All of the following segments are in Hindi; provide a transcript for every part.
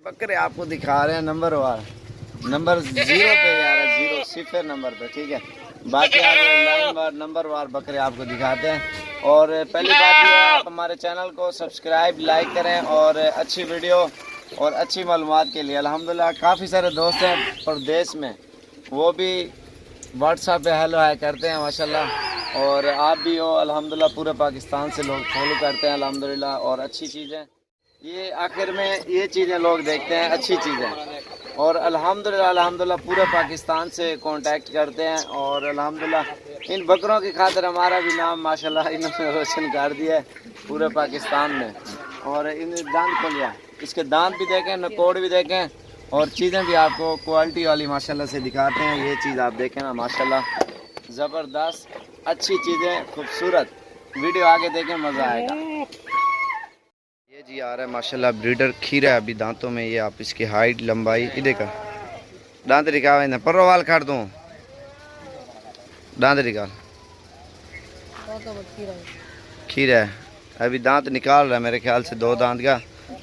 बकरे आपको दिखा रहे हैं नंबर वार, नंबर 0 पे आ रहा है, 0 सिफर नंबर पे, ठीक है। बाकी आप लाइन वार नंबर वार बकरे आपको दिखाते हैं। और पहली बात यह है, आप हमारे चैनल को सब्सक्राइब लाइक करें और अच्छी वीडियो और अच्छी मालूमात के लिए। अल्हम्दुलिल्लाह काफ़ी सारे दोस्त हैं प्रदेश में, वो भी व्हाट्सएप पे हेलो हाय करते हैं माशाल्लाह। और आप भी हो अल्हम्दुलिल्लाह, पूरे पाकिस्तान से लोग फॉलो करते हैं अल्हम्दुलिल्लाह। और अच्छी चीज़ें ये आखिर में ये चीज़ें लोग देखते हैं, अच्छी चीज़ें। और अल्हम्दुलिल्लाह पूरे पाकिस्तान से कांटेक्ट करते हैं। और अल्हम्दुलिल्लाह इन बकरों की खातिर हमारा भी नाम माशाल्लाह इन्होंने रोशन कर दिया है पूरे पाकिस्तान में। और इन दांत खोलिया, इसके दांत भी देखें, नकोड़ भी देखें और चीज़ें भी आपको क्वालिटी वाली माशाल्लाह से दिखाते हैं। ये चीज़ आप देखें ना माशाल्लाह ज़बरदस्त अच्छी चीज़ें, खूबसूरत। वीडियो आगे देखें, मज़ा आएगा। ये जी आ रहा है माशाल्लाह ब्रीडर खीरा है अभी दांतों में। ये आप इसकी हाइट लंबाई ये देखा, दांत निकाल ना पर्रो वाल काट दूँ, दांत निकाल। खीरा है अभी दांत निकाल रहा है मेरे ख्याल से 2 दांत का।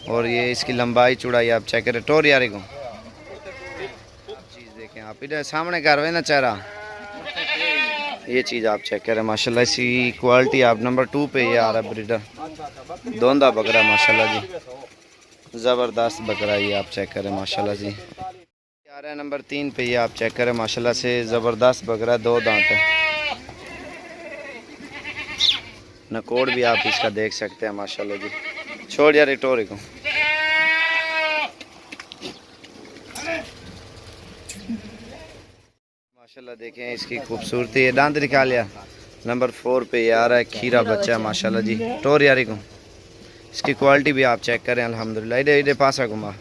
और ये इसकी लंबाई चौड़ाई आप चेक करें। टोर यारी को चीज़ देखें आप, इधर सामने कर रहे ना चेहरा, ये चीज़ आप चेक करें माशाल्लाह। इसकी क्वालिटी आप नंबर 2 पे ये आ रहा है ब्रीडर दोंदा बकरा माशाल्लाह जी, ज़बरदस्त बकरा ये आप चेक करें माशाल्लाह जी। आ रहा है नंबर 3 पे, ये आप चेक करें माशाल्लाह से ज़बरदस्त बकरा, 2 दांत है। नकोड़ भी आप इसका देख सकते हैं माशाल्लाह जी। छोड़ यार टोरे को, माशाल्लाह देखें इसकी खूबसूरती। ये दांत निकाल लिया, नंबर 4 पे ये आ रहा है खीरा बच्चा है माशाल्लाह जी। टोर यारी को इसकी क्वालिटी भी आप चेक करें अल्हम्दुलिल्लाह। इधर इधर पासा घुमा,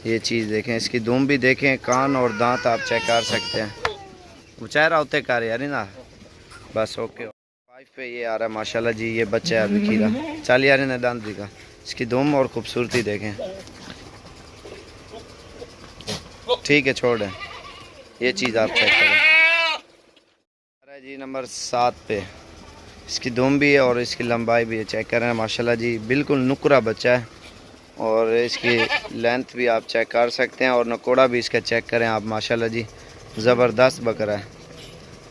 ये चीज़ देखें, इसकी दुम भी देखें, कान और दांत आप चेक कर सकते हैं। वो चेहरा होते कर यारी ना बस। ओके 5 पे ये आ रहा है माशाल्लाह जी। ये बच्चा है अभी खीरा, चल यार ना दांत दिखा, इसकी दुम और खूबसूरती देखें, ठीक है छोड़ दें। ये चीज़ आप चेक करें। अरे जी नंबर 7 पे इसकी दुम भी है और इसकी लंबाई भी है, चेक करें माशाल्लाह जी। बिल्कुल नुकरा बच्चा है और इसकी लेंथ भी आप चेक कर सकते हैं। और नकोड़ा भी इसका चेक करें आप माशाल्लाह जी, ज़बरदस्त बकरा है।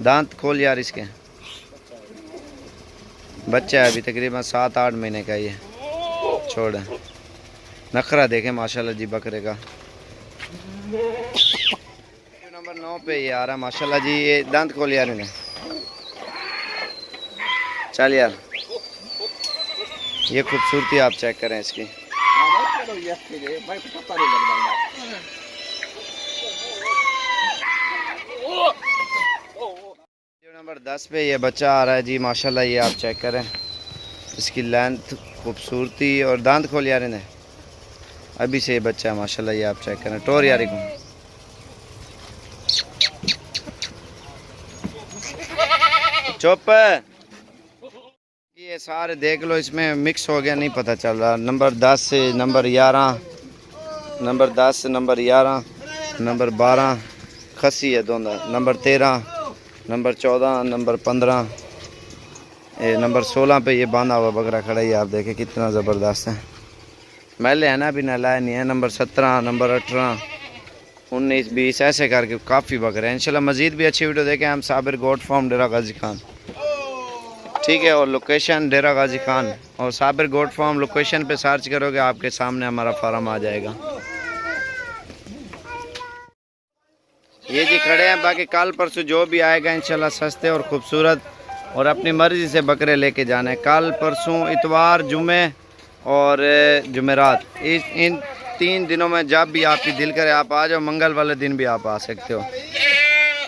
दांत खोल यार इसके, बच्चा है अभी तकरीबन 7-8 महीने का। ये छोड़ नखरा देखें माशाल्लाह जी बकरे का। नंबर 9 पे ये आ रहा है माशाल्लाह जी। ये दांत खोल यार इन्हें, चल यार। ये खूबसूरती आप चेक करें इसकी। नंबर 10 पे ये बच्चा आ रहा है जी माशाल्लाह। ये आप चेक करें इसकी लेंथ, खूबसूरती और दांत खोल यार इन्हें, अभी से ये बच्चा है माशाल्लाह। ये आप चेक करें। टोर यारी को चुप, ये सारे देख लो इसमें मिक्स हो गया, नहीं पता चल रहा। नंबर 10 से नंबर 11, नंबर 10 नंबर 11 नंबर 12 खसी है दोनों, नंबर 13 नंबर 14 नंबर 15 नंबर 16 पे ये बांधा हुआ बकरा खड़ा है। आप देखें कितना ज़बरदस्त है, मैले है ना भी नलाया नहीं है। नंबर 17 नंबर 18 19 20 ऐसे करके काफ़ी बकरे हैं। इंशाल्लाह मज़ीद भी अच्छी वीडियो देखें। हम साबिर गोट फार्म डेरा गाजी खान, ठीक है। और लोकेशन डेरा गाजी खान और साबिर गोट फार्म लोकेशन पे सर्च करोगे आपके सामने हमारा फार्म आ जाएगा। ये जी खड़े हैं, बाकी कल परसों जो भी आएगा इंशाल्लाह सस्ते और ख़ूबसूरत और अपनी मर्ज़ी से बकरे लेके जाने। कल परसों इतवार जुमे और जुमेरात, इन 3 दिनों में जब भी आपकी दिल करे आप आ जाओ। मंगल वाले दिन भी आप आ सकते हो,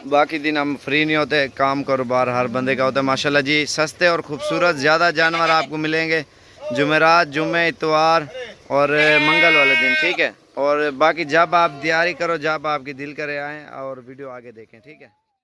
बाकी दिन हम फ्री नहीं होते, काम कारोबार हर बंदे का होता है माशाल्लाह जी। सस्ते और ख़ूबसूरत ज़्यादा जानवर आपको मिलेंगे जुमेरात, जुमे, इतवार और मंगल वाले दिन, ठीक है। और बाकी जब आप तैयारी करो, जब आपकी दिल करे आएँ और वीडियो आगे देखें, ठीक है।